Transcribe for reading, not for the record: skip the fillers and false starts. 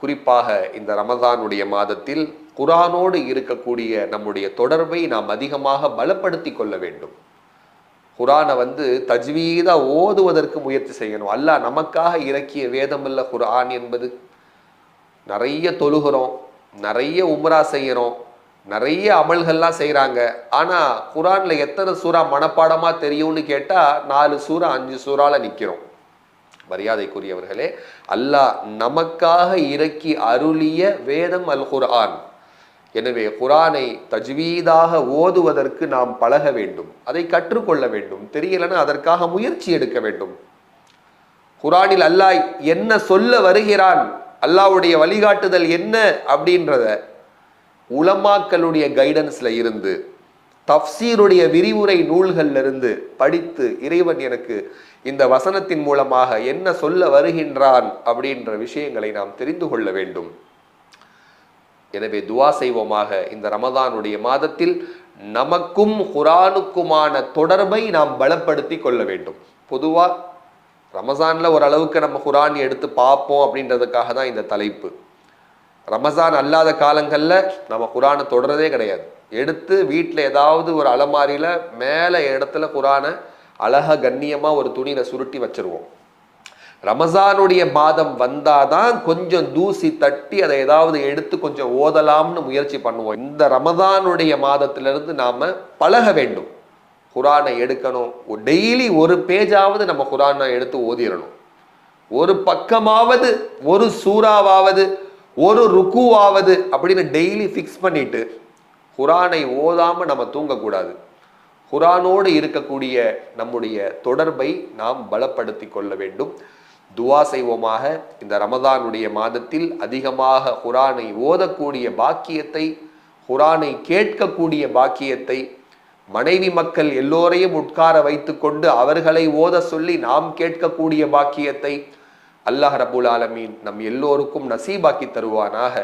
குறிப்பாக இந்த ரமதானுடைய மாதத்தில் குர்ஆனோடு இருக்கக்கூடிய நம்முடைய தொடர்பை நாம் அதிகமாக பலப்படுத்தி கொள்ள வேண்டும். குர்ஆனை தஜ்வீதா ஓதுவதற்கு முயற்சி செய்யணும். அல்லாஹ் நமக்காக இறக்கிய வேதம் அல்ல குர்ஆன் என்பது. நிறைய தொழுகிறோம், நிறைய உம்ரா செய்யறோம், நிறைய அமல்கள்லாம் செய்கிறாங்க. ஆனால் குர்ஆனில் எத்தனை சூறா மனப்பாடமாக தெரியும்னு கேட்டால் 4 சூறா 5 சூறால நிற்கிறோம். மரியாதைக்குரியவர்களே, அல்லாஹ் நமக்காக இறக்கி அருளிய வேதம் அல் குர்ஆன். எனவே குர்ஆனை தஜ்வீதாக ஓதுவதற்கு நாம் பழக வேண்டும், அதை கற்றுக்கொள்ள வேண்டும். தெரியலன்னா அதற்காக முயற்சி எடுக்க வேண்டும். குர்ஆனில் அல்லாஹ் என்ன சொல்ல வருகிறான், அல்லாஹ்வுடைய வழிகாட்டுதல் என்ன அப்படின்றத உலமாக்களுடைய கைடன்ஸ்ல இருந்து, தஃப்சீருடைய விரிவுரை நூல்கள்ல இருந்து படித்து இறைவன் எனக்கு இந்த வசனத்தின் மூலமாக என்ன சொல்ல வருகின்றான் அப்படின்ற விஷயங்களை நாம் தெரிந்து கொள்ள வேண்டும். எனவே துஆ செய்வோமாக. இந்த ரமதானுடைய மாதத்தில் நமக்கும் குர்ஆனுக்குமான தொடர்பை நாம் பலப்படுத்தி கொள்ள வேண்டும். பொதுவா ரமஜான்ல ஓரளவுக்கு நம்ம குர்ஆன் எடுத்து பார்ப்போம் அப்படின்றதுக்காக தான் இந்த தலைப்பு. ரமஜான் அல்லாத காலங்களில் நம்ம குர்ஆனை தொடரதே கிடையாது. எடுத்து வீட்டில் ஏதாவது ஒரு அலமாரியில் மேலே இடத்துல குர்ஆனை அழகாக கண்ணியமாக ஒரு துணியில் சுருட்டி வச்சிருவோம். ரமஜானுடைய மாதம் வந்தாதான் கொஞ்சம் தூசி தட்டி அதை ஏதாவது எடுத்து கொஞ்சம் ஓதலாம்னு முயற்சி பண்ணுவோம். இந்த ரமஜானுடைய மாதத்திலிருந்து நாம் பழக வேண்டும். குர்ஆனை எடுக்கணும். டெய்லி ஒரு பேஜாவது நம்ம குர்ஆனை எடுத்து ஓதிடணும். ஒரு பக்கமாவது, ஒரு சூறாவாவது, ஒரு ருக்குவாவது அப்படின்னு டெய்லி ஃபிக்ஸ் பண்ணிட்டு குர்ஆனை ஓதாமல் நம்ம தூங்கக்கூடாது. குர்ஆனோடு இருக்கக்கூடிய நம்முடைய தொடர்பை நாம் பலப்படுத்தி கொள்ள வேண்டும். துஆ செய்வோமாக. இந்த ரமதானுடைய மாதத்தில் அதிகமாக குர்ஆனை ஓதக்கூடிய பாக்கியத்தை, குர்ஆனை கேட்கக்கூடிய பாக்கியத்தை, மனைவி மக்கள் எல்லோரையும் உட்கார வைத்து கொண்டு அவர்களை ஓத சொல்லி நாம் கேட்கக்கூடிய பாக்கியத்தை அல்லாஹ் ரப்புல் ஆலமீன் நம் எல்லோருக்கும் நசீபாக்கி தருவானாக.